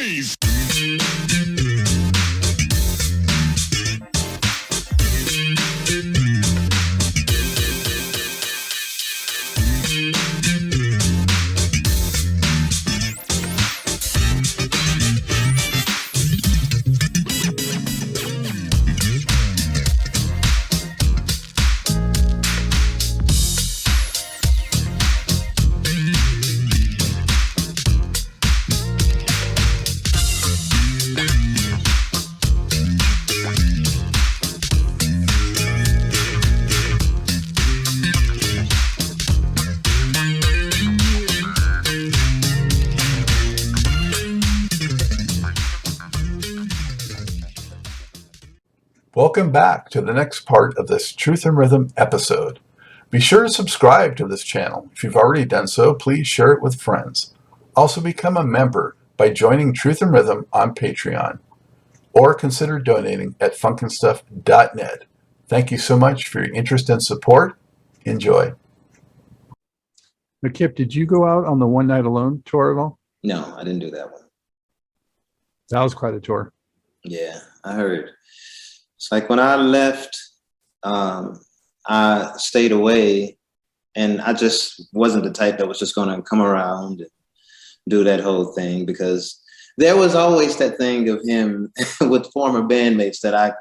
Rave. Welcome back to the next part of this Truth and Rhythm episode. Be sure to subscribe to this channel. If you've already done so, please share it with friends. Also become a member by joining Truth and Rhythm on Patreon, or consider donating at funkinstuff.net. Thank you so much for your interest and support. Enjoy. Now, Kip, did you go out on the One Night Alone tour at all? No, I didn't do that one. That was quite a tour. Yeah, I heard. It's like when I left, I stayed away, and I just wasn't the type that was just going to come around and do that whole thing, because there was always that thing of him with former bandmates that I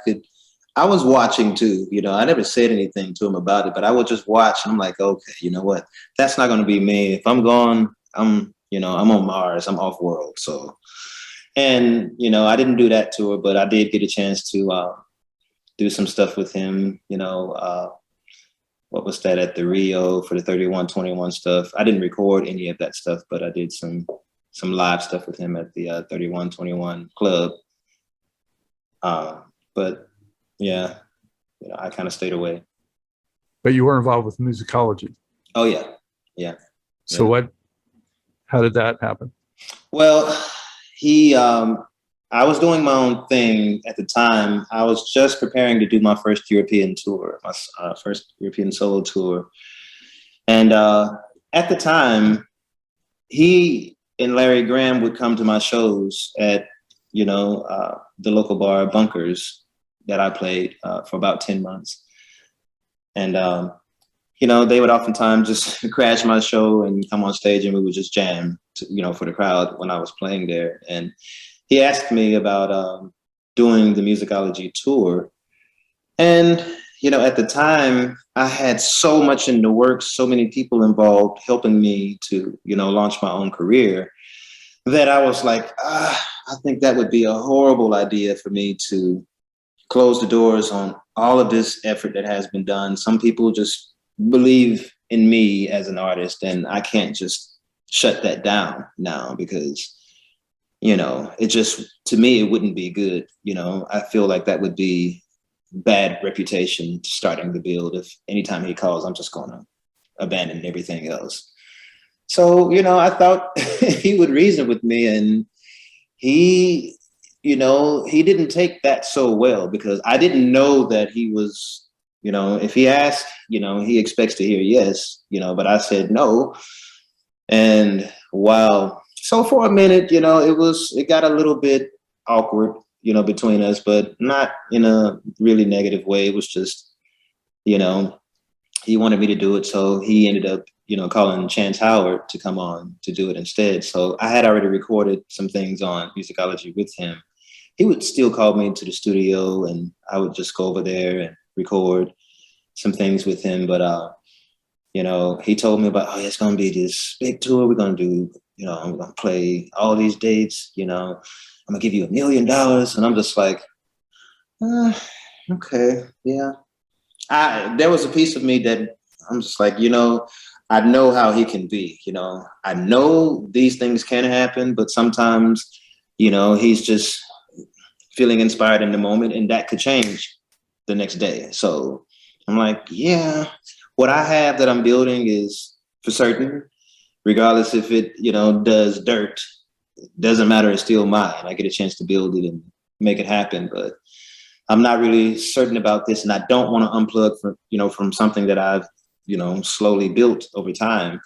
was watching too. You know, I never said anything to him about it, but I would just watch. And I'm like, okay, you know what? That's not going to be me. If I'm gone, I'm on Mars. I'm off world. So, and, I didn't do that tour, but I did get a chance to do some stuff with him, what was that at the Rio for the 3121 stuff. I didn't record any of that stuff, but I did some live stuff with him at the 3121 club. But yeah, I kind of stayed away. But you were involved with musicology. Oh yeah. Yeah. So how did that happen? Well, I was doing my own thing at the time. I was just preparing to do my first European tour, my first European solo tour. And at the time, he and Larry Graham would come to my shows at, the local bar Bunkers that I played for about 10 months. And, they would oftentimes just crash my show and come on stage, and we would just jam, for the crowd when I was playing there. And he asked me about doing the musicology tour. And, at the time, I had so much in the works, so many people involved helping me to, launch my own career, that I was like, I think that would be a horrible idea for me to close the doors on all of this effort that has been done. Some people just believe in me as an artist, and I can't just shut that down now, because it just, to me, it wouldn't be good. I feel like that would be bad reputation starting to build. If anytime he calls, I'm just going to abandon everything else. So, I thought he would reason with me, and he didn't take that so well, because I didn't know that he was, if he asked, he expects to hear yes, but I said no. And wow. So for a minute, it got a little bit awkward, between us, but not in a really negative way. It was just, he wanted me to do it. So he ended up, calling Chance Howard to come on to do it instead. So I had already recorded some things on musicology with him. He would still call me to the studio, and I would just go over there and record some things with him. But, he told me about, it's going to be this big tour. We're going to do, I'm going to play all these dates, I'm going to give you $1 million. And I'm just like, okay, yeah. There was a piece of me that I'm just like, I know how he can be, I know these things can happen, but sometimes, he's just feeling inspired in the moment, and that could change the next day. So I'm like, yeah, what I have that I'm building is for certain, regardless if it, does dirt, doesn't matter, it's still mine. I get a chance to build it and make it happen, but I'm not really certain about this, and I don't want to unplug from something that I've, slowly built over time.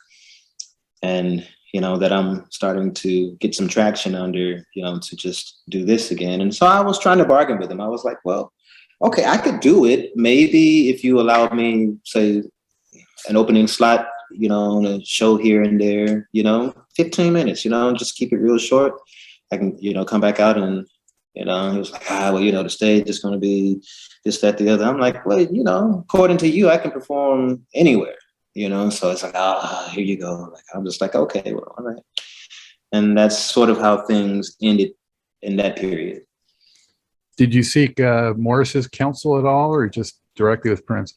And, that I'm starting to get some traction under, to just do this again. And so I was trying to bargain with him. I was like, well, okay, I could do it. Maybe if you allowed me, say, an opening slot, on a show here and there, 15 minutes, just keep it real short. I can, come back out and, he was like, well, the stage is going to be this, that, the other. I'm like, well, according to you, I can perform anywhere, so it's like, here you go. Like, I'm just like, okay, well, all right. And that's sort of how things ended in that period. Did you seek Morris's counsel at all, or just directly with Prince?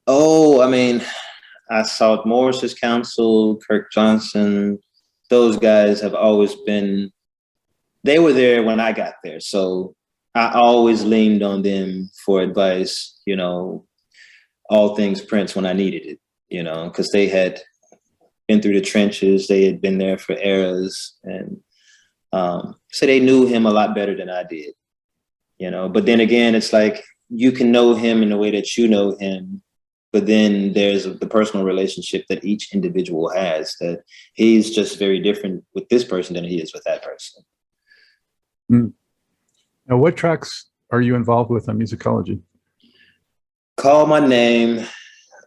Oh, I mean, I sought Morris's counsel, Kirk Johnson. Those guys have always been, they were there when I got there. So I always leaned on them for advice, all things Prince when I needed it, because they had been through the trenches. They had been there for eras. And so they knew him a lot better than I did, But then again, it's like you can know him in the way that you know him. But then there's the personal relationship that each individual has, that he's just very different with this person than he is with that person. Now, what tracks are you involved with on Musicology? Call My Name.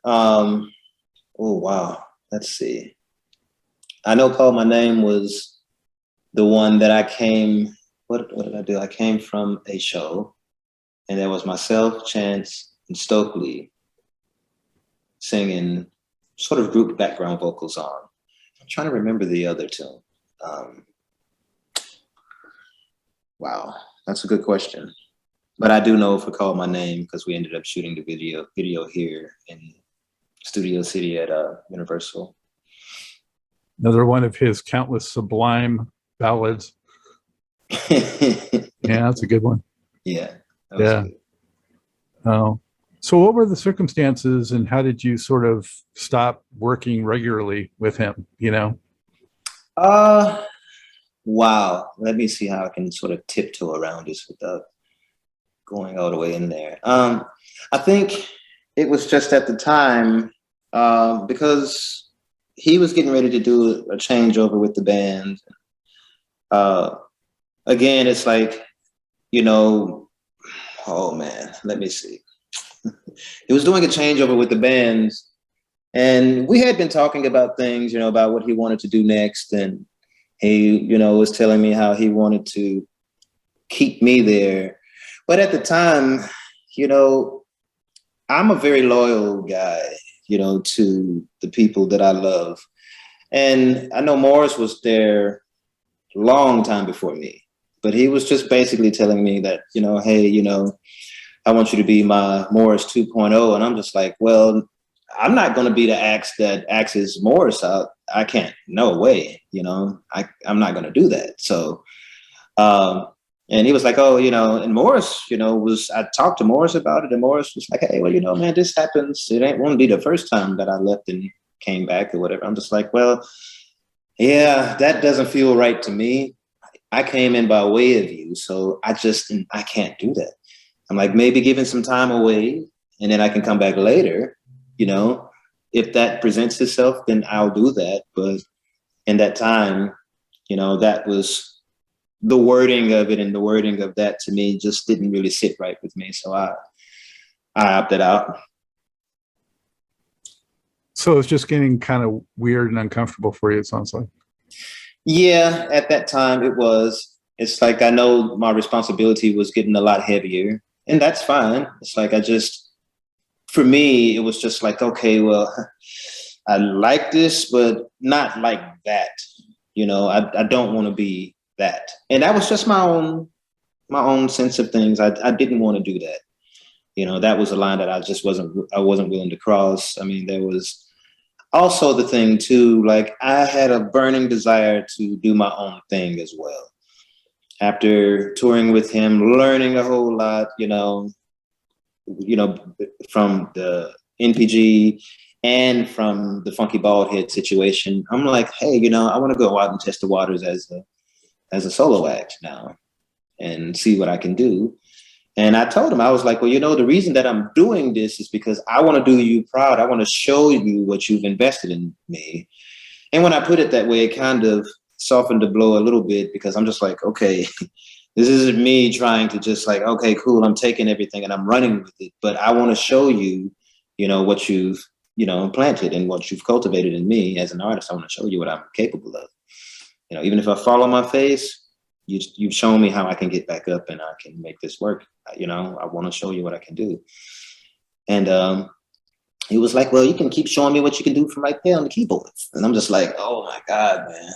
Oh, wow. Let's see. I know Call My Name was the one that I came, what did I do? I came from a show, and there was myself, Chance, and Stokely singing sort of group background vocals on. I'm trying to remember the other two. Wow, that's a good question. But I do know for Call My Name because we ended up shooting the video here in Studio City at Universal. Another one of his countless sublime ballads. Yeah, that's a good one. Yeah. Yeah. Oh. So what were the circumstances and how did you sort of stop working regularly with him, Wow. Let me see how I can sort of tiptoe around this without going all the way in there. I think it was just at the time because he was getting ready to do a changeover with the band. Again, it's like, oh man, let me see. He was doing a changeover with the band, and we had been talking about things, about what he wanted to do next. And he, was telling me how he wanted to keep me there. But at the time, I'm a very loyal guy, to the people that I love. And I know Morris was there a long time before me, but he was just basically telling me that, hey, I want you to be my Morris 2.0. And I'm just like, well, I'm not going to be the axe that axes Morris out. I can't, no way, I'm not going to do that. So, and he was like, oh, and Morris, I talked to Morris about it, and Morris was like, hey, well, man, this happens. It won't be the first time that I left and came back or whatever. I'm just like, well, yeah, that doesn't feel right to me. I came in by way of you. So I can't do that. I'm like, maybe giving some time away and then I can come back later, if that presents itself, then I'll do that. But in that time, that was the wording of it, and the wording of that to me just didn't really sit right with me. So I opted out. So it's just getting kind of weird and uncomfortable for you, it sounds like. Yeah, at that time it was. It's like I know my responsibility was getting a lot heavier. And that's fine. It's like for me, it was just like, okay, well, I like this, but not like that. I don't want to be that. And that was just my own sense of things. I didn't want to do that. That was a line that I wasn't willing to cross. I mean, there was also the thing too, like I had a burning desire to do my own thing as well. After touring with him, learning a whole lot, from the NPG and from the Fonky Bald Head situation, I'm like, hey, I want to go out and test the waters as a solo act now and see what I can do. And I told him, I was like, well, the reason that I'm doing this is because I want to do you proud. I want to show you what you've invested in me. And when I put it that way, it kind of softened the blow a little bit, because I'm just like, okay, this isn't me trying to just like, okay, cool, I'm taking everything and I'm running with it. But I want to show you, what you've, planted and what you've cultivated in me as an artist. I want to show you what I'm capable of. Even if I fall on my face, you've shown me how I can get back up and I can make this work. I want to show you what I can do. And he was like, well, you can keep showing me what you can do from right there on the keyboard. And I'm just like, oh my God, man.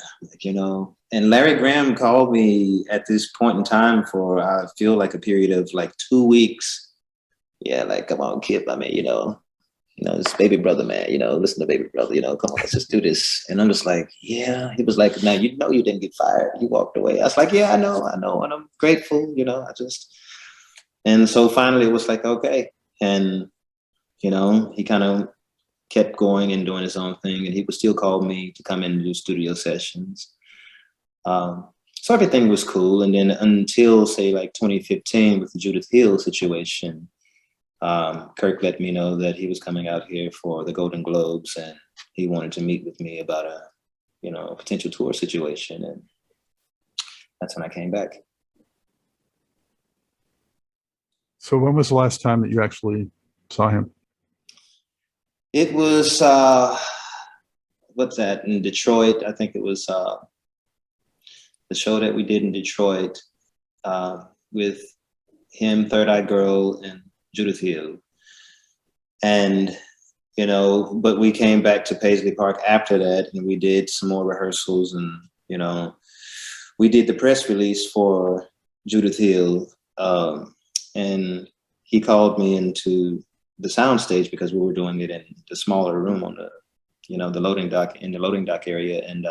And Larry Graham called me at this point in time for, I feel like, a period of like 2 weeks. Yeah, like, come on, Kip. I mean, this baby brother, man, listen to baby brother, come on, let's just do this. And I'm just like, yeah. He was like, now, you didn't get fired. You walked away. I was like, yeah, I know. And I'm grateful, and so finally it was like, okay. And, he kind of kept going and doing his own thing. And he would still call me to come in and do studio sessions. So everything was cool. And then until, say, like 2015 with the Judith Hill situation, Kirk let me know that he was coming out here for the Golden Globes, and he wanted to meet with me about a potential tour situation. And that's when I came back. So when was the last time that you actually saw him? It was, what's that, in Detroit? I think it was the show that we did in Detroit with him, Third Eye Girl, and Judith Hill. And, but we came back to Paisley Park after that, and we did some more rehearsals, and, we did the press release for Judith Hill. And he called me into the soundstage because we were doing it in the smaller room on the, the loading dock, in the loading dock area. And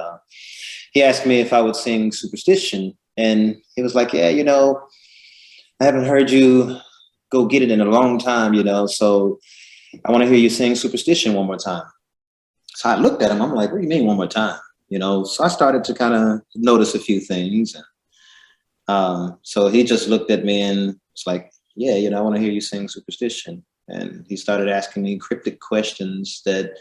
he asked me if I would sing Superstition. And he was like, yeah, I haven't heard you go get it in a long time, so I want to hear you sing Superstition one more time. So I looked at him, I'm like, what do you mean one more time? So I started to kind of notice a few things. And so he just looked at me and was like, yeah, I want to hear you sing Superstition. And he started asking me cryptic questions that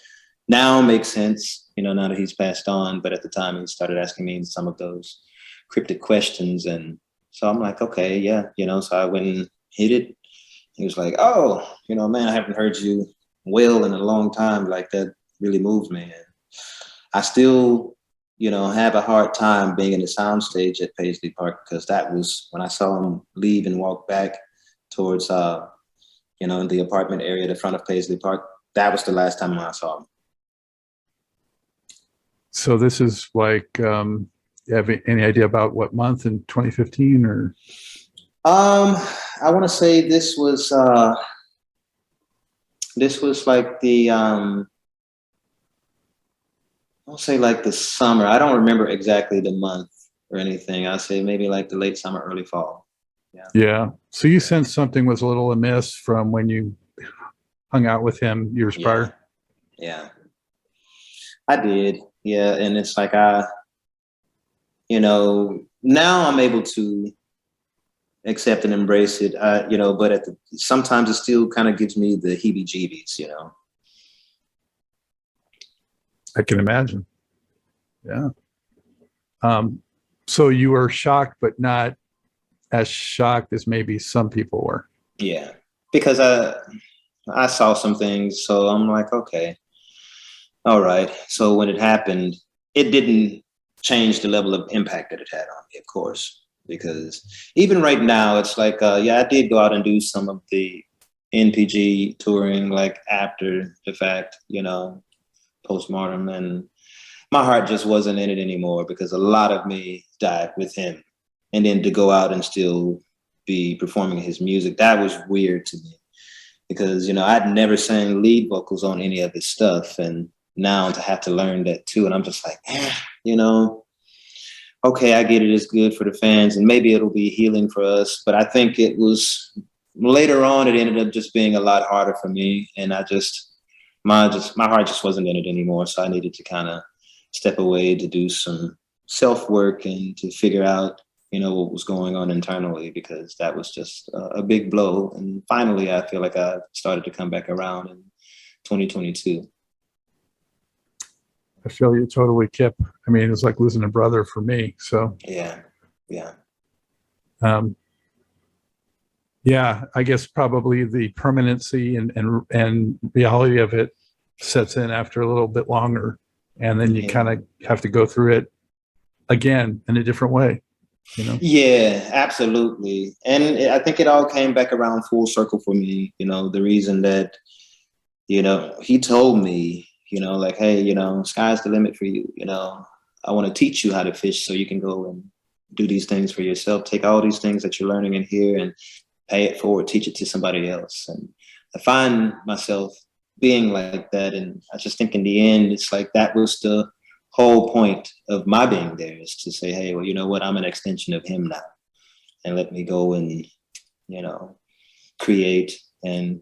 now make sense, now that he's passed on. But at the time, he started asking me some of those cryptic questions. And so I'm like, okay, yeah, so I went and hit it. He was like, oh, man, I haven't heard you wail in a long time. Like, that really moved me. And I still, have a hard time being in the soundstage at Paisley Park, because that was when I saw him leave and walk back towards, in the apartment area, the front of Paisley Park. That was the last time I saw him. So this is like, you have any idea about what month in 2015 or? I want to say this was like the, I'll say like the summer. I don't remember exactly the month or anything. I'll say maybe like the late summer, early fall. Yeah. So you sensed something was a little amiss from when you hung out with him years prior? Yeah, I did. Yeah. And it's like, now I'm able to accept and embrace it, but sometimes it still kind of gives me the heebie-jeebies, I can imagine. Yeah. So you were shocked, but not as shocked as maybe some people were. Yeah, because I saw some things, so I'm like, okay, all right. So when it happened, it didn't change the level of impact that it had on me, of course, because even right now, it's like, I did go out and do some of the NPG touring, like after the fact, postmortem, and my heart just wasn't in it anymore, because a lot of me died with him. And then to go out and still be performing his music, that was weird to me, because, I'd never sang lead vocals on any of his stuff. And now to have to learn that too. And I'm just like, okay, I get it. It's good for the fans, and maybe it'll be healing for us. But I think it was later on, it ended up just being a lot harder for me. And my heart just wasn't in it anymore. So I needed to kind of step away to do some self-work and to figure out, what was going on internally, because that was just a big blow. And finally, I feel like I started to come back around in 2022. I feel you totally, Kip. I mean, it's like losing a brother for me. So Yeah. Yeah. Yeah, I guess probably the permanency and reality of it sets in after a little bit longer, and then you kind of have to go through it again in a different way, you know? Yeah, absolutely. And I think it all came back around full circle for me. The reason that, he told me, like, hey, sky's the limit for you. I want to teach you how to fish so you can go and do these things for yourself. Take all these things that you're learning in here and pay it forward, teach it to somebody else. And I find myself being like that. And I just think in the end, it's like that was the whole point of my being there, is to say, hey, well, you know what? I'm an extension of him now. And let me go and, create and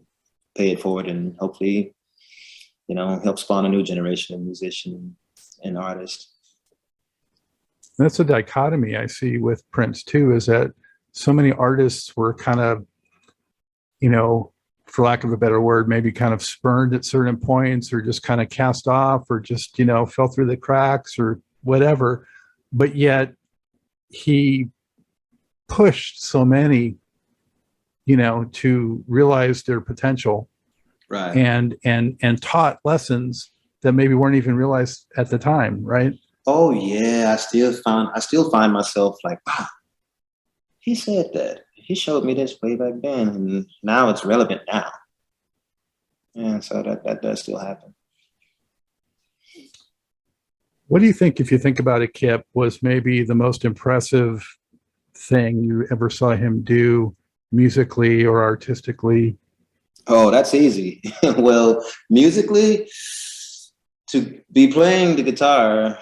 pay it forward and hopefully, help spawn a new generation of musicians and artists. That's a dichotomy I see with Prince too, is that so many artists were kind of, for lack of a better word, maybe kind of spurned at certain points, or just kind of cast off, or just, fell through the cracks or whatever. But yet he pushed so many, to realize their potential, right? And taught lessons that maybe weren't even realized at the time, right? Oh yeah, I still find myself like, wow, he said that. He showed me this way back then, and now it's relevant now. Yeah, so that does still happen. What do you think, if you think about it, Kip, was maybe the most impressive thing you ever saw him do musically or artistically? Oh, that's easy. Well, musically, to be playing the guitar,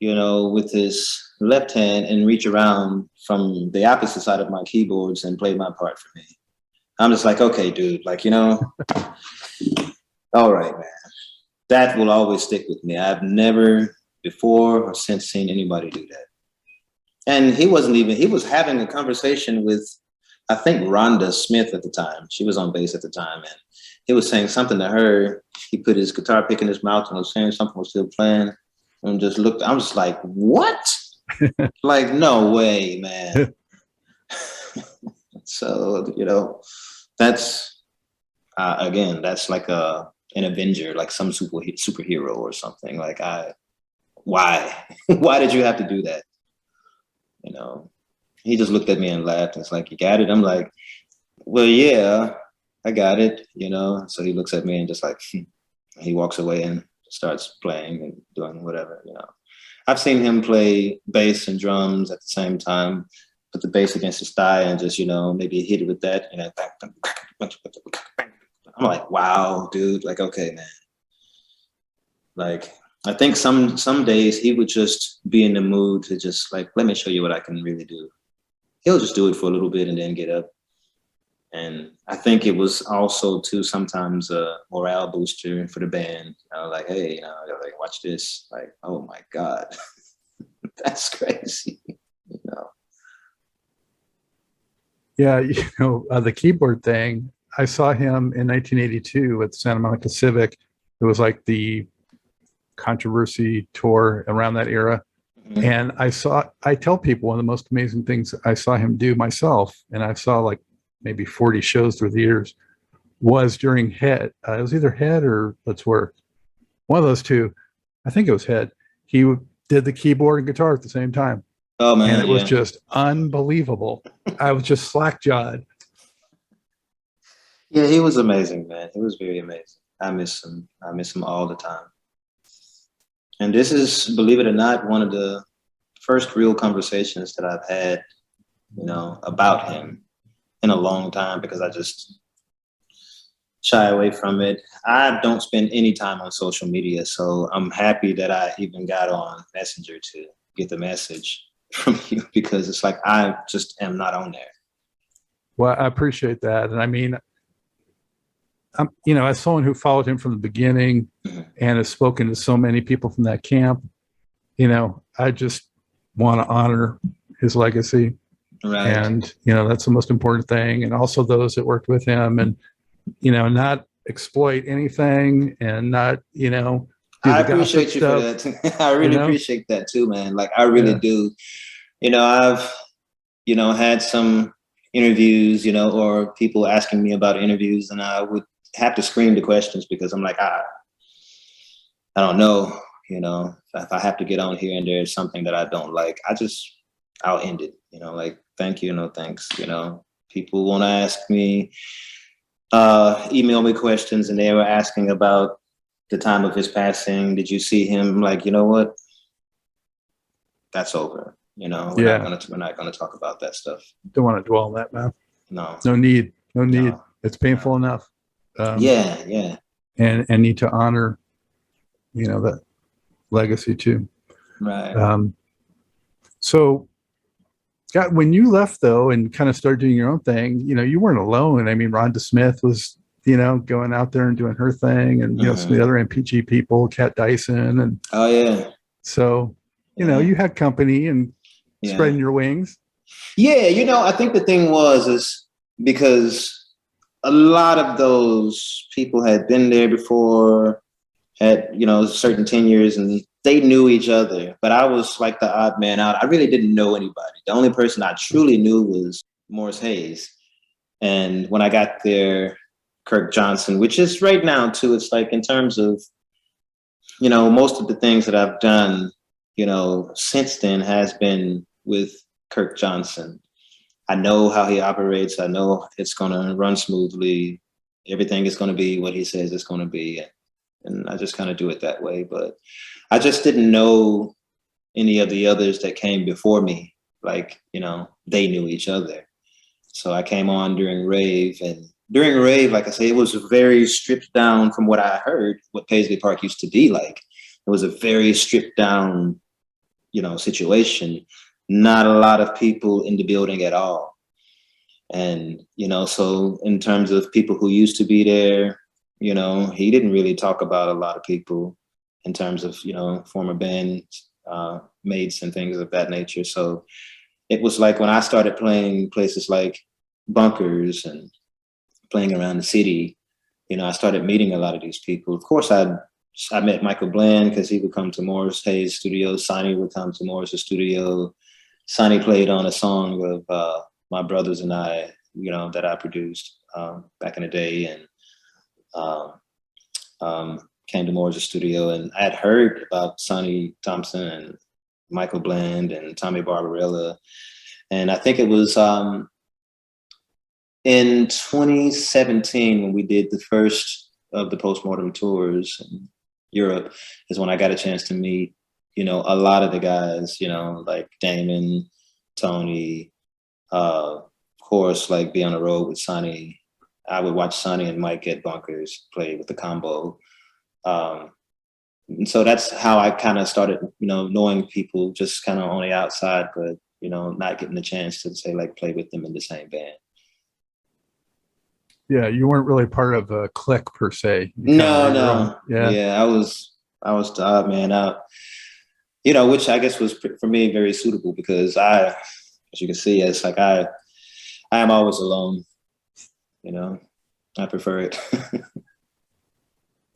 with his left hand and reach around from the opposite side of my keyboards and play my part for me. I'm just like, okay, dude, like, all right, man. That will always stick with me. I've never before or since seen anybody do that. And he was having a conversation with, I think, Rhonda Smith at the time. She was on bass at the time. And he was saying something to her. He put his guitar pick in his mouth and was saying something, was still playing. And just looked, I was like, what? Like, no way, man. So, that's, again, that's like an Avenger, like some superhero or something. Like, why? Why did you have to do that? He just looked at me and laughed. It's like, you got it? I'm like, well, yeah, I got it, So he looks at me and just like, he walks away and starts playing and doing whatever, I've seen him play bass and drums at the same time, put the bass against his thigh and just, maybe hit it with that, I'm like, wow, dude, like, okay, man. Like, I think some days he would just be in the mood to just like, let me show you what I can really do. He'll just do it for a little bit and then get up. And I think it was also too sometimes a morale booster for the band. Like, hey, like, watch this. Like, oh my God, that's crazy. Yeah, the keyboard thing. I saw him in 1982 at Santa Monica Civic. It was like the controversy tour around that era. Mm-hmm. And I tell people one of the most amazing things I saw him do myself, and I saw like maybe 40 shows through the years, was during Head. It was either Head or Let's Work. One of those two. I think it was Head. He did the keyboard and guitar at the same time. Oh, man. And it was just unbelievable. I was just slack-jawed. Yeah, he was amazing, man. He was very amazing. I miss him. I miss him all the time. And this is, believe it or not, one of the first real conversations that I've had, about him in a long time, because I just shy away from it. I don't spend any time on social media, so I'm happy that I even got on Messenger to get the message from you, because it's like, I just am not on there. Well, I appreciate that. And I mean, as someone who followed him from the beginning, mm-hmm. and has spoken to so many people from that camp, I just want to honor his legacy. Right. And, that's the most important thing. And also those that worked with him, and, not exploit anything, and not, do I the gossip appreciate you for stuff. that. I really know? appreciate that too, man. Like I really Yeah. do. I've, had some interviews, or people asking me about interviews, and I would have to screen the questions because I'm like, I don't know, if I have to get on here and there's something that I don't like, I'll end it, like, thank you, no thanks, people want to ask me, email me questions, and they were asking about the time of his passing. Did you see him? I'm like, you know what? That's over. We're not gonna talk about that stuff. Don't want to dwell on that, man. No need. No. It's painful enough. Yeah. And need to honor, that legacy too. Right. So, Scott, when you left though, and kind of started doing your own thing, you weren't alone. I mean, Rhonda Smith was, going out there and doing her thing, and some of the other NPG people, Kat Dyson, and oh yeah. So, you had company and spreading your wings. Yeah, I think the thing is because a lot of those people had been there before, had, certain tenures, and they knew each other. But I was like the odd man out. I really didn't know anybody. The only person I truly knew was Morris Hayes. And when I got there, Kirk Johnson, which is right now too, it's like in terms of, most of the things that I've done, since then has been with Kirk Johnson. I know how he operates. I know it's going to run smoothly. Everything is going to be what he says it's going to be. And I just kind of do it that way. But I just didn't know any of the others that came before me. Like, they knew each other. So I came on during Rave, and during Rave, like I say, it was very stripped down from what I heard, what Paisley Park used to be like. It was a very stripped down, situation. Not a lot of people in the building at all. And, so in terms of people who used to be there, he didn't really talk about a lot of people in terms of, former band mates and things of that nature. So it was like when I started playing places like Bunkers and playing around the city, I started meeting a lot of these people. Of course, I met Michael Bland because he would come to Morris Hayes' studio. Sonny would come to Morris' studio. Sonny played on a song of My Brothers and I, that I produced back in the day, and came to Morris' studio. And I had heard about Sonny Thompson and Michael Bland and Tommy Barbarella. And I think it was in 2017 when we did the first of the postmortem tours in Europe is when I got a chance to meet, a lot of the guys, like Damon, Tony, of course, like be on the road with Sonny. I would watch Sonny and Mike at Bunkers play with the combo. And so that's how I kind of started, knowing people just kind of on the outside, but, not getting the chance to say like play with them in the same band. Yeah, you weren't really part of a clique per se. No. Yeah, I was the odd man out, which I guess was for me very suitable because as you can see, it's like I am always alone. I prefer it.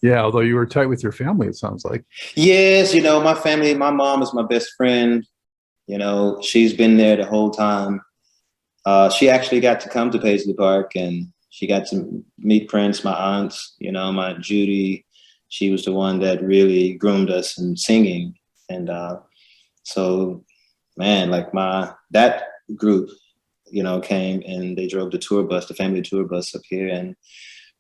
Yeah, although you were tight with your family, it sounds like. Yes, my family, my mom is my best friend. She's been there the whole time. She actually got to come to Paisley Park, and she got to meet Prince, my aunts, my Judy. She was the one that really groomed us in singing. And so, man, like that group, came and they drove the family tour bus up here, and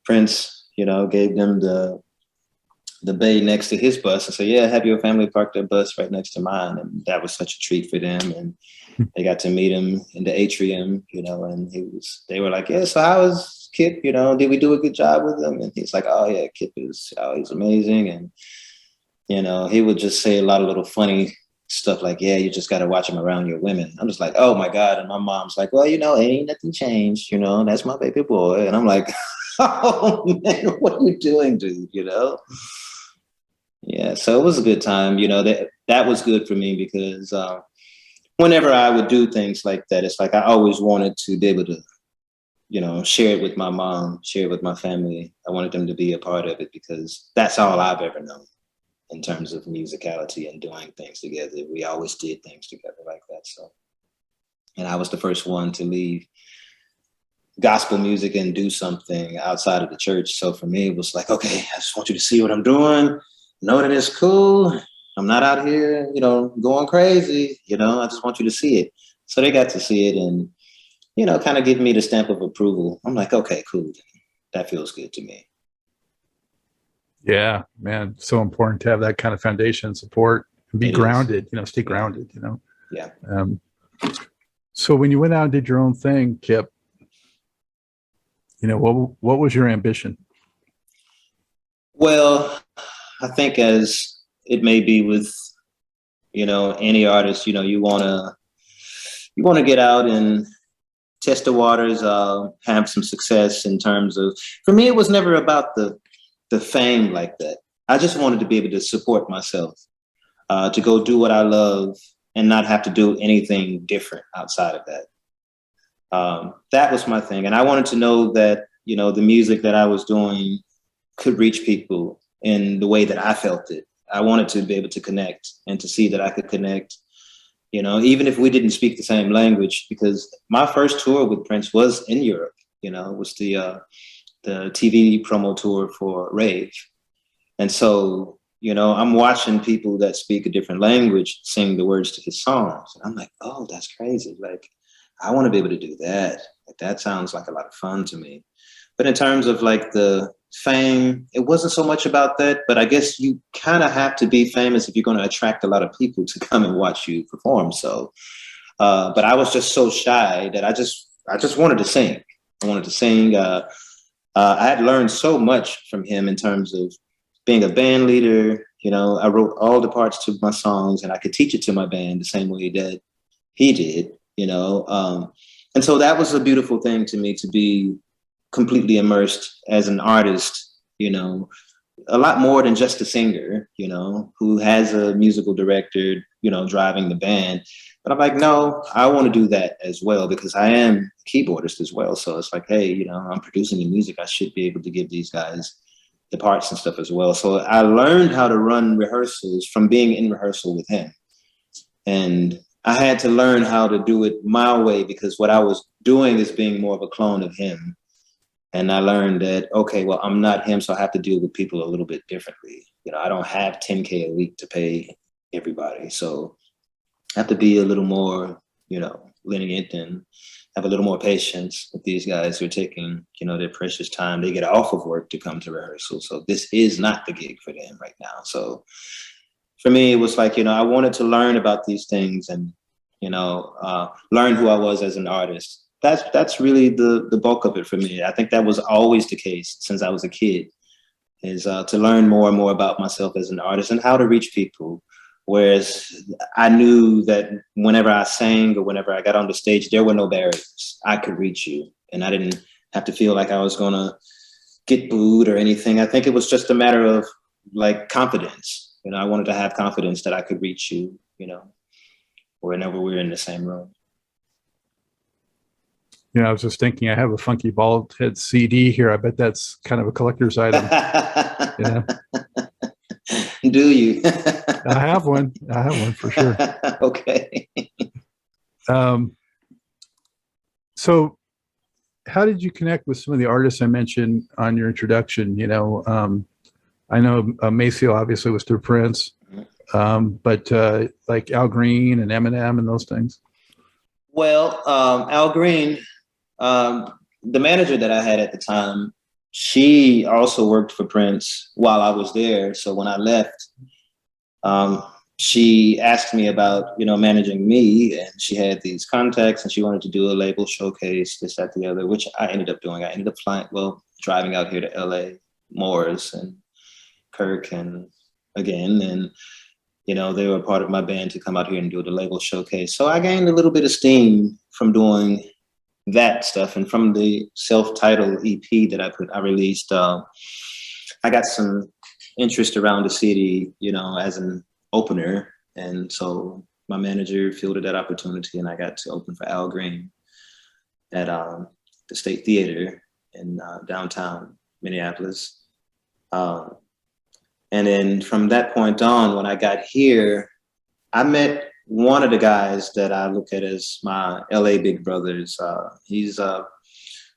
Prince, gave them the bay next to his bus and said, yeah, have your family park their bus right next to mine. And that was such a treat for them. And they got to meet him in the atrium, and they were like, yeah, so how was Kip? Did we do a good job with him? And he's like, oh yeah, Kip he's amazing. And, he would just say a lot of little funny stuff like, yeah, you just got to watch him around your women. I'm just like, oh my God. And my mom's like, well, ain't nothing changed, that's my baby boy. And I'm like, oh man, what are you doing, dude? Yeah, so it was a good time. That was good for me because whenever I would do things like that, it's like I always wanted to be able to, share it with my mom, share it with my family. I wanted them to be a part of it because that's all I've ever known. in terms of musicality and doing things together. We always did things together like that. So, and I was the first one to leave gospel music and do something outside of the church. So for me, it was like, okay, I just want you to see what I'm doing, know that it's cool. I'm not out here, you know, going crazy, you know, I just want you to see it. So they got to see it and, you know, kind of give me the stamp of approval. I'm like, okay, cool. That feels good to me. Yeah, man, so important to have that kind of foundation support and be grounded, you know, stay grounded, you know? Yeah. So when you went out and did your own thing, Kip, you know, what was your ambition? Well, I think as it may be with, you know, any artist, you know, you want to get out and test the waters, have some success in terms of, for me, it was never about the fame like that. I just wanted to be able to support myself, to go do what I love and not have to do anything different outside of that. That was my thing. And I wanted to know that, you know, the music that I was doing could reach people in the way that I felt it. I wanted to be able to connect and to see that I could connect, you know, even if we didn't speak the same language, because my first tour with Prince was in Europe, you know, it was the TV promo tour for Rave. And so, you know, I'm watching people that speak a different language sing the words to his songs. And I'm like, oh, that's crazy. Like, I want to be able to do that. Like, that sounds like a lot of fun to me. But in terms of like the fame, it wasn't so much about that. But I guess you kind of have to be famous if you're going to attract a lot of people to come and watch you perform. So, but I was just so shy that I just wanted to sing. I wanted to sing. I had learned so much from him in terms of being a band leader. You know, I wrote all the parts to my songs and I could teach it to my band the same way that he did, you know. And so that was a beautiful thing to me, to be completely immersed as an artist, you know, a lot more than just a singer, you know, who has a musical director, you know, driving the band. But I'm like, no, I want to do that as well, because I am a keyboardist as well. So it's like, hey, you know, I'm producing the music. I should be able to give these guys the parts and stuff as well. So I learned how to run rehearsals from being in rehearsal with him. And I had to learn how to do it my way, because what I was doing is being more of a clone of him. And I learned that, okay, well, I'm not him, so I have to deal with people a little bit differently. You know, I don't have $10K a week to pay everybody. So I have to be a little more, you know, lenient and have a little more patience with these guys who are taking, you know, their precious time. They get off of work to come to rehearsal. So this is not the gig for them right now. So for me, it was like, you know, I wanted to learn about these things and, you know, learn who I was as an artist. That's really the bulk of it for me. I think that was always the case since I was a kid, is to learn more and more about myself as an artist and how to reach people. Whereas I knew that whenever I sang or whenever I got on the stage, there were no barriers. I could reach you, and I didn't have to feel like I was going to get booed or anything. I think it was just a matter of like confidence. You know, I wanted to have confidence that I could reach you, you know, whenever we were in the same room. You know, I was just thinking, I have a Fonky Bald Heads CD here. I bet that's kind of a collector's item. Yeah. Do you? I have one. I have one for sure. Okay. So how did you connect with some of the artists I mentioned on your introduction? You know, I know Maceo obviously was through Prince, but like Al Green and Eminem and those things. Well, Al Green, the manager that I had at the time, she also worked for Prince while I was there. So when I left, she asked me about, you know, managing me, and she had these contacts and she wanted to do a label showcase, this, that, the other, which I ended up doing. I ended up driving out here to LA, Morris and Kirk and again, and, you know, they were part of my band to come out here and do the label showcase. So I gained a little bit of steam from doing that stuff. And from the self-titled EP that I released, I got some interest around the city, you know, as an opener. And so my manager fielded that opportunity and I got to open for Al Green at the State Theater in downtown Minneapolis. And then from that point on, when I got here, I met one of the guys that I look at as my LA big brothers. He's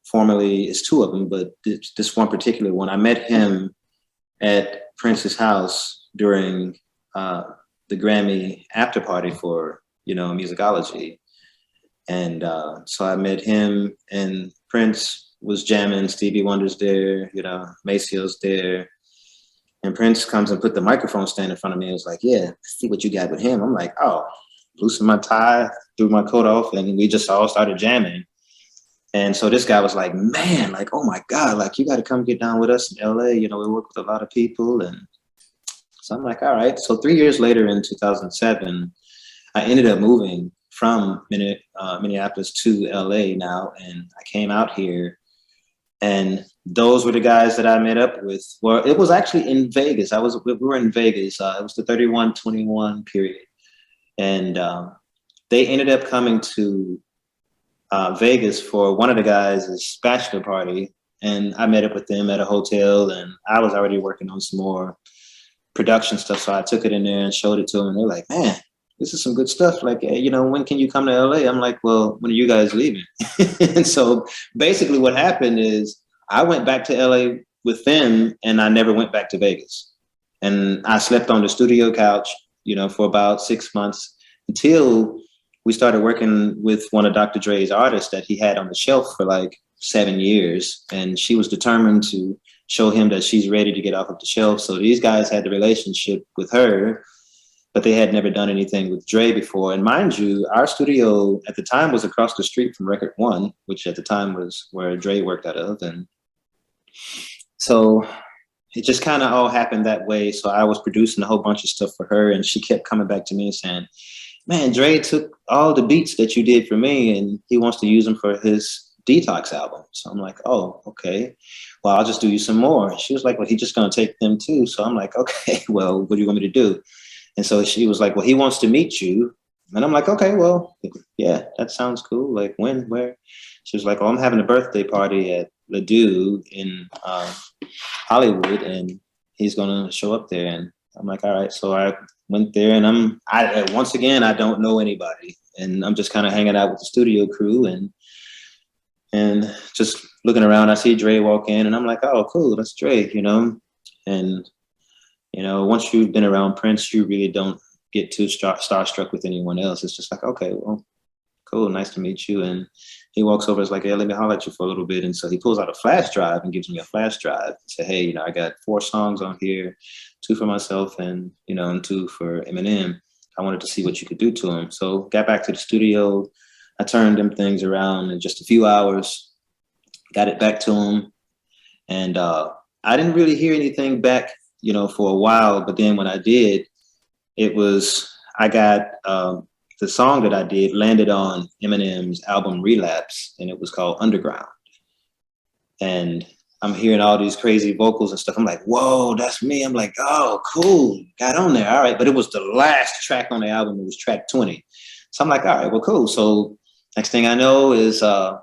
formerly, it's two of them, but this one particular one, I met him at Prince's house during the Grammy after party for, musicology. And so I met him, and Prince was jamming, Stevie Wonder's there, Maceo's there. And Prince comes and put the microphone stand in front of me and was like, yeah, see what you got with him. I'm like, oh, loosened my tie, threw my coat off, and we just all started jamming. And so this guy was like, man, like, oh my God, like, you got to come get down with us in LA. We work with a lot of people. And so I'm like, all right. So 3 years later in 2007, I ended up moving from Minneapolis to LA now. And I came out here, and those were the guys that I met up with. Well, it was actually in Vegas. We were in Vegas. It was the 31-21 period. And they ended up coming to Vegas for one of the guys' bachelor party. And I met up with them at a hotel, and I was already working on some more production stuff. So I took it in there and showed it to them. They're like, man, this is some good stuff. Like, when can you come to LA? I'm like, well, when are you guys leaving? And so basically what happened is I went back to LA with them, and I never went back to Vegas. And I slept on the studio couch, for about 6 months until we started working with one of Dr. Dre's artists that he had on the shelf for like 7 years. And she was determined to show him that she's ready to get off of the shelf. So these guys had the relationship with her, but they had never done anything with Dre before. And mind you, our studio at the time was across the street from Record One, which at the time was where Dre worked out of. And so it just kind of all happened that way. So I was producing a whole bunch of stuff for her, and she kept coming back to me and saying, man, Dre took all the beats that you did for me, and he wants to use them for his Detox album. So I'm like, oh, okay. Well, I'll just do you some more. She was like, well, he's just going to take them too. So I'm like, okay, well, what do you want me to do? And so she was like, well, he wants to meet you. And I'm like, okay, well, yeah, that sounds cool. Like, when, where? She was like, oh, I'm having a birthday party at Ladue in Hollywood, and he's going to show up there. And I'm like, all right. So I went there, and once again, I don't know anybody. And I'm just kind of hanging out with the studio crew and just looking around. I see Dre walk in, and I'm like, oh, cool, that's Dre, And once you've been around Prince, you really don't get too starstruck with anyone else. It's just like, okay, well, cool, nice to meet you. And he walks over, is like, hey, let me holler at you for a little bit. And so he pulls out a flash drive and gives me a flash drive and say, hey, I got 4 songs on here, 2 for myself and 2 for Eminem. I wanted to see what you could do to them. So got back to the studio. I turned them things around in just a few hours, got it back to him. And I didn't really hear anything back, for a while. But then when I did, I got the song that I did landed on Eminem's album Relapse, and it was called Underground. And I'm hearing all these crazy vocals and stuff. I'm like, whoa, that's me. I'm like, oh, cool. Got on there. All right. But it was the last track on the album. It was track 20. So I'm like, all right, well, cool. So next thing I know is I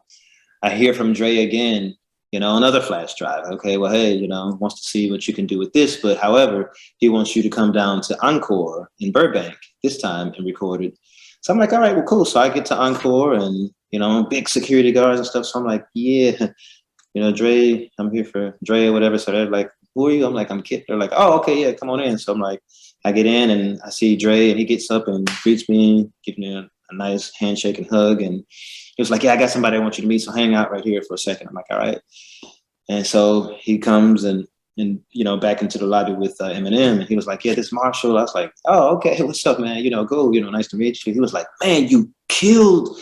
hear from Dre again, another flash drive. Okay, well, hey, wants to see what you can do with this. But however, he wants you to come down to Encore in Burbank this time and record it. So I'm like, all right, well, cool. So I get to Encore, and, big security guards and stuff. So I'm like, yeah, Dre, I'm here for Dre or whatever. So they're like, who are you? I'm like, I'm Kip. They're like, oh, okay, yeah, come on in. So I'm like, I get in, and I see Dre, and he gets up and greets me, gives me a nice handshake and hug. And he was like, yeah, I got somebody I want you to meet. So hang out right here for a second. I'm like, all right. And so he comes and back into the lobby with Eminem. And he was like, yeah, this Marshall. I was like, oh, okay. What's up, man? Go, nice to meet you. He was like, man, you killed,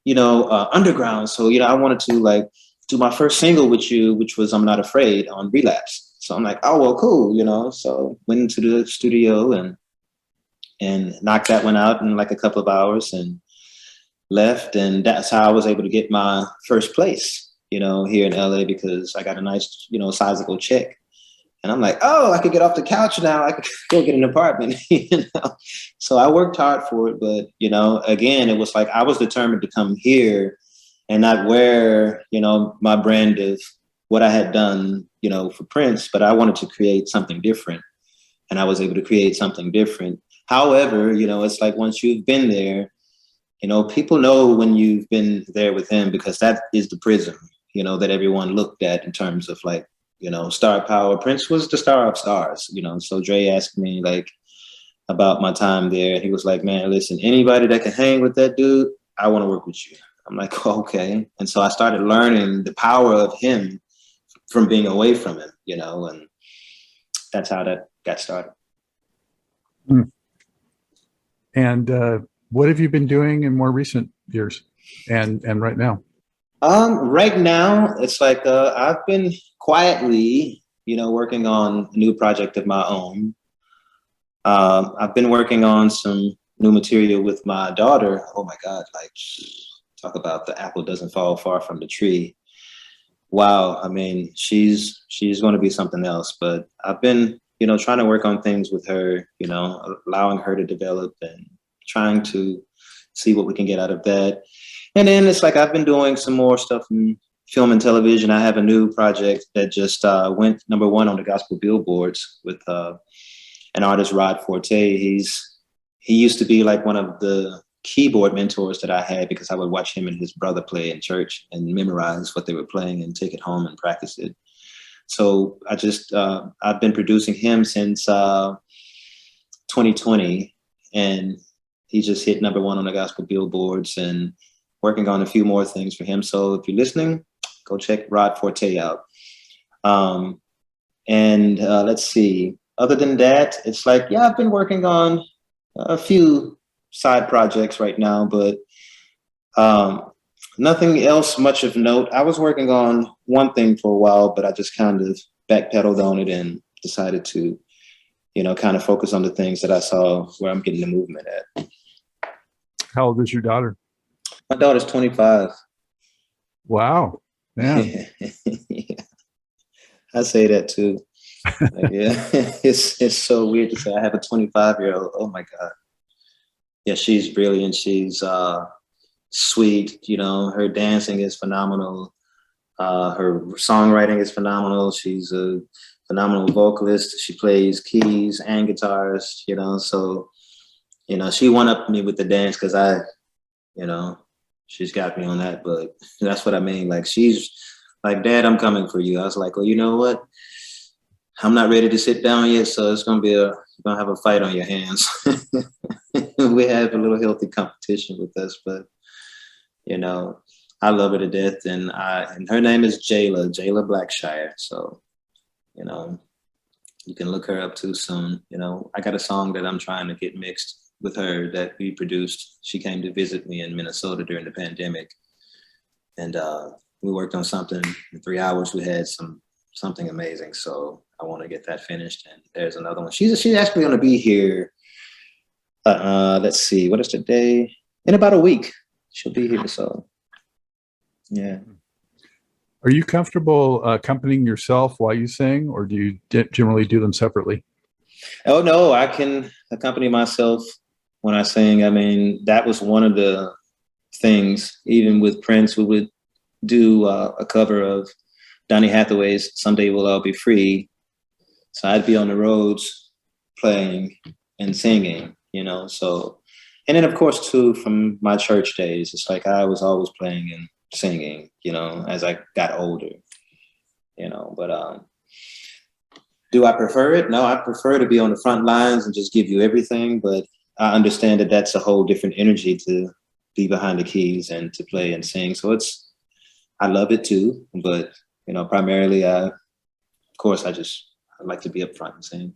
Underground. So, I wanted to do my first single with you, which was I'm Not Afraid on Relapse. So I'm like, oh, well, cool, so went into the studio and knocked that one out in like a couple of hours and left. And that's how I was able to get my first place, here in LA, because I got a nice, sizable check. And I'm like, oh, I could get off the couch now. I could go get an apartment. So I worked hard for it. But, again, it was like I was determined to come here and not wear, my brand of what I had done, for Prince. But I wanted to create something different. and I was able to create something different. However, you know, it's like once you've been there, you know, people know when you've been there with him, because that is the prism, you know, that everyone looked at in terms of like, you know, star power. Prince was the star of stars, you know. So Dre asked me like about my time there. He was like, man, listen, anybody that can hang with that dude, I want to work with you. I'm like, okay. And so I started learning the power of him from being away from him, you know, and that's how that got started. And what have you been doing in more recent years and right now? Right now, it's like I've been quietly, you know, working on a new project of my own. I've been working on some new material with my daughter. Oh my God, like talk about the apple doesn't fall far from the tree. Wow, I mean, she's going to be something else. But I've been, you know, trying to work on things with her, you know, allowing her to develop and trying to see what we can get out of that. And then it's like I've been doing some more stuff in film and television. I have a new project that just went #1 on the gospel billboards with an artist, Rod Forte. He used to be like one of the keyboard mentors that I had, because I would watch him and his brother play in church and memorize what they were playing and take it home and practice it. So I just I've been producing him since 2020, and he just hit #1 on the gospel billboards, and working on a few more things for him. So if you're listening, go check Rod Forte out. And let's see. Other than that, it's like, yeah, I've been working on a few side projects right now, but nothing else much of note. I was working on one thing for a while, but I just kind of backpedaled on it and decided to, you know, kind of focus on the things that I saw where I'm getting the movement at. How old is your daughter? My daughter's 25. Wow. Yeah. Yeah. I say that too. Like, yeah, it's so weird to say I have a 25-year-old. Oh my God. Yeah, she's brilliant. She's sweet. You know, her dancing is phenomenal. Her songwriting is phenomenal. She's a phenomenal vocalist. She plays keys and guitars, you know. So, you know, she one-upped me with the dance because you know, she's got me on that. But that's what I mean. Like, she's like, Dad, I'm coming for you. I was like, well, you know what? I'm not ready to sit down yet, so it's you're gonna have a fight on your hands. We have a little healthy competition with us, but you know, I love her to death, and her name is Kip Blackshire. So, you know, you can look her up too soon. You know, I got a song that I'm trying to get mixed with her that we produced. She came to visit me in Minnesota during the pandemic, and we worked on something. In 3 hours, we had something amazing. So I want to get that finished. And there's another one. She's actually going to be here. Let's see, what is today? In about a week, she'll be here. So, yeah. Are you comfortable accompanying yourself while you sing, or do you generally do them separately? Oh no, I can accompany myself when I sing. I mean, that was one of the things. Even with Prince, we would do a cover of Donny Hathaway's "Someday We'll All Be Free." So I'd be on the roads playing and singing, you know. So, and then of course too, from my church days, it's like I was always playing and singing, you know, as I got older, you know. But do I prefer it? No, I prefer to be on the front lines and just give you everything. But I understand that that's a whole different energy to be behind the keys and to play and sing. So I love it too, but you know, primarily, of course, I like to be up front and sing.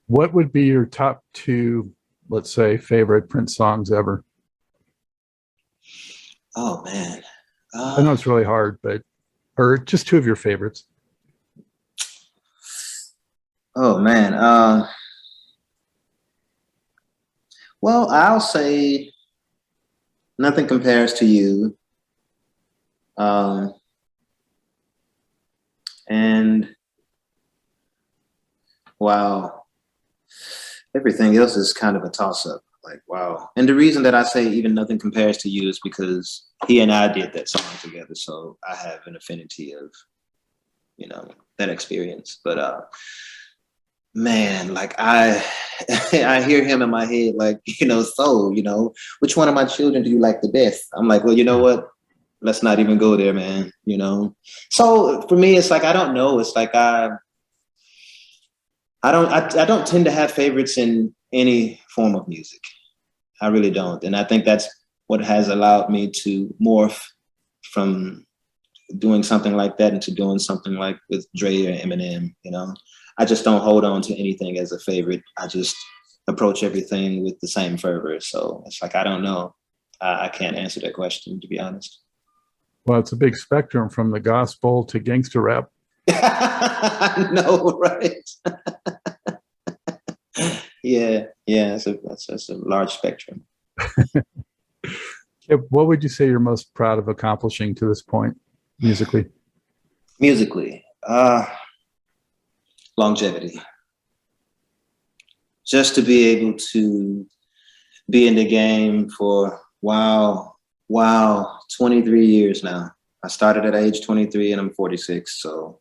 What would be your top 2, let's say, favorite Prince songs ever? Oh man, I know it's really hard, or just 2 of your favorites. Oh man, well, I'll say "Nothing Compares to You." And wow, everything else is kind of a toss-up. Like, wow. And the reason that I say even "Nothing Compares to You" is because he and I did that song together. So I have an affinity of that experience. But man, like I hear him in my head, like, so, which one of my children do you like the best? I'm like, well, you know what? Let's not even go there, man. So for me, it's like, I don't know. It's like, I don't tend to have favorites in any form of music. I really don't. And I think that's what has allowed me to morph from doing something like that into doing something like with Dre or Eminem. I just don't hold on to anything as a favorite. I just approach everything with the same fervor. So it's like, I don't know. I can't answer that question, to be honest. Well, it's a big spectrum from the gospel to gangster rap. I know, right? Yeah, it's a large spectrum. Kip, what would you say you're most proud of accomplishing to this point, musically? Musically, longevity. Just to be able to be in the game for, wow, 23 years now. I started at age 23 and I'm 46. So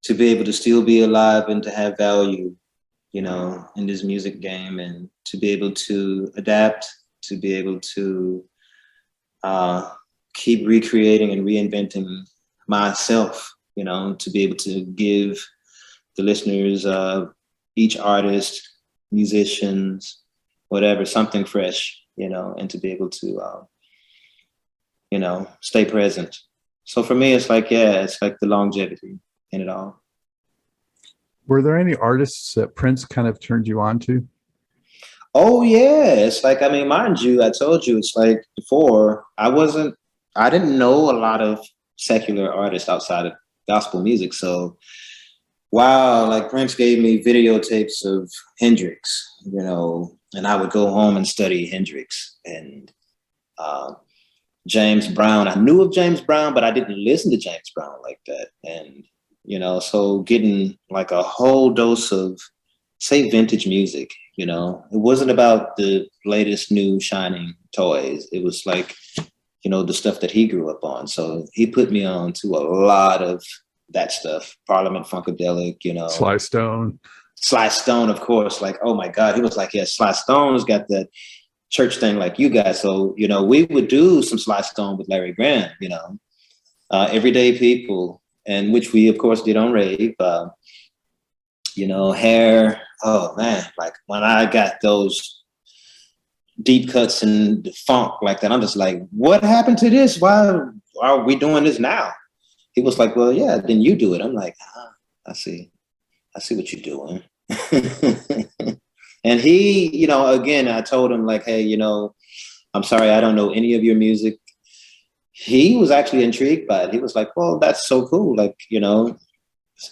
to be able to still be alive and to have value, in this music game, and to be able to adapt, to be able to keep recreating and reinventing myself, to be able to give the listeners, each artist, musicians, whatever, something fresh, and to be able to, stay present. So for me, it's like, it's like the longevity in it all. Were there any artists that Prince kind of turned you on to? Oh yeah, it's like, mind you, I told you, it's like before, I didn't know a lot of secular artists outside of gospel music. So wow, like Prince gave me videotapes of Hendrix, and I would go home and study Hendrix and James Brown. I knew of James Brown, but I didn't listen to James Brown like that. And, so getting like a whole dose of, say, vintage music, it wasn't about the latest new shining toys. It was like, the stuff that he grew up on. So he put me on to a lot of that stuff. Parliament Funkadelic, Sly Stone, of course. Like, oh my God. He was like, yeah, Sly Stone's got that church thing like you guys. So, we would do some Sly Stone with Larry Graham, Everyday People, and which we, of course, did on Rave. Hair. Oh man, like when I got those deep cuts and the funk like that, I'm just like, what happened to this? Why are we doing this now? He was like, well, yeah, then you do it. I'm like, I see what you're doing. And he, again, I told him like, hey, I'm sorry, I don't know any of your music. He was actually intrigued by it. He was like, well, that's so cool. Like,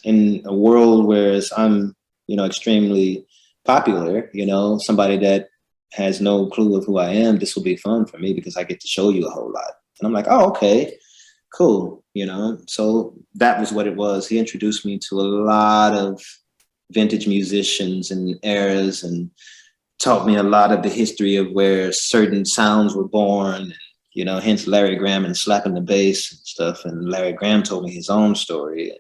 in a world where I'm, extremely popular, somebody that has no clue of who I am, this will be fun for me because I get to show you a whole lot. And I'm like, oh, okay, cool. So that was what it was. He introduced me to a lot of vintage musicians and eras and taught me a lot of the history of where certain sounds were born, hence Larry Graham and slapping the bass and stuff. And Larry Graham told me his own story.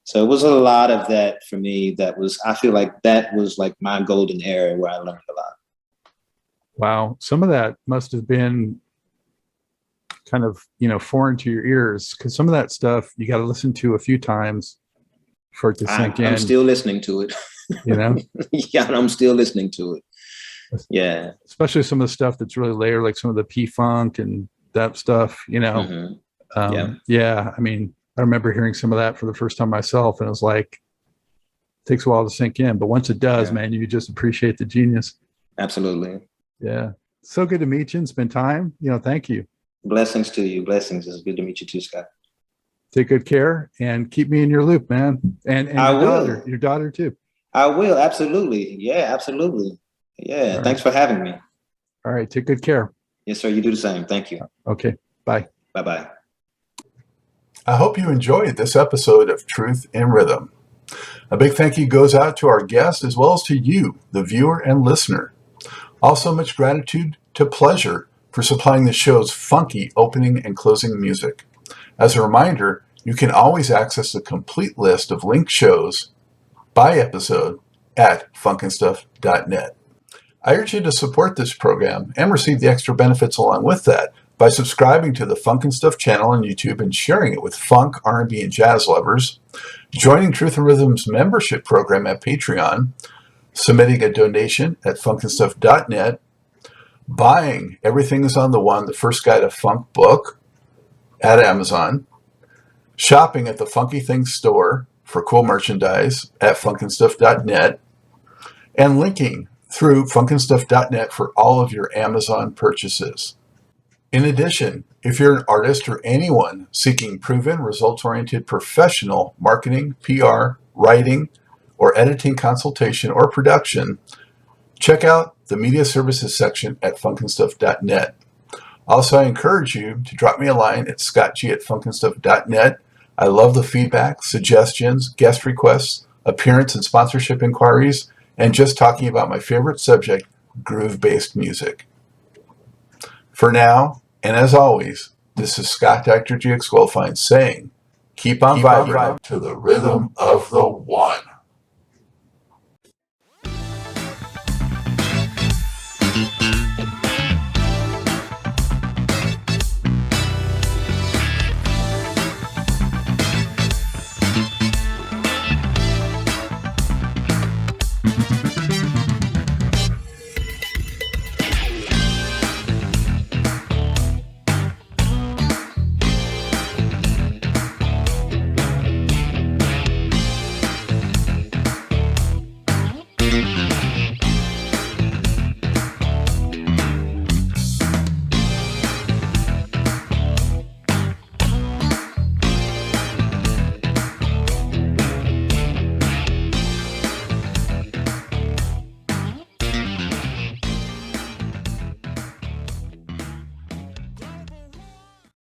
So it was a lot of that for me. I feel like that was like my golden era where I learned a lot. Wow. Some of that must have been kind of, foreign to your ears, because some of that stuff you got to listen to a few times for it to sink in. I'm still listening to it. Yeah, I'm still listening to it. Yeah. Especially some of the stuff that's really layered, like some of the P-Funk and that stuff, Mm-hmm. Yeah. I remember hearing some of that for the first time myself, and it was like, it takes a while to sink in, but once it does, man, you just appreciate the genius. Absolutely. Yeah. So good to meet you and spend time. Thank you. Blessings to you. Blessings. It's good to meet you too, Scott. Take good care and keep me in your loop, man. And your daughter too. I will. Absolutely. Yeah, absolutely. Yeah. All Thanks for having me. All right. Take good care. Yes, sir. You do the same. Thank you. Okay. Bye. Bye-bye. I hope you enjoyed this episode of Truth in Rhythm. A big thank you goes out to our guest as well as to you, the viewer and listener. Also, much gratitude to Pleasure for supplying the show's funky opening and closing music. As a reminder, You can always access the complete list of linked shows by episode at funkandstuff.net. I urge you to support this program and receive the extra benefits along with that by subscribing to the Funk and Stuff channel on YouTube and sharing it with funk, R&B, and jazz lovers, joining Truth and Rhythm's membership program at Patreon, submitting a donation at funkandstuff.net, buying Everything is on the One, the First Guide to Funk book at Amazon, shopping at the Funky Things store for cool merchandise at funkandstuff.net, and linking through funkandstuff.net for all of your Amazon purchases. In addition, if you're an artist or anyone seeking proven, results-oriented professional marketing, PR, writing, or editing consultation or production, check out the media services section at funkandstuff.net. Also, I encourage you to drop me a line at scottg@funkandstuff.net. I love the feedback, suggestions, guest requests, appearance and sponsorship inquiries, and just talking about my favorite subject, groove-based music. For now, and as always, this is Scott Dr. GX Goldfine saying, keep on vibing to the rhythm of the one.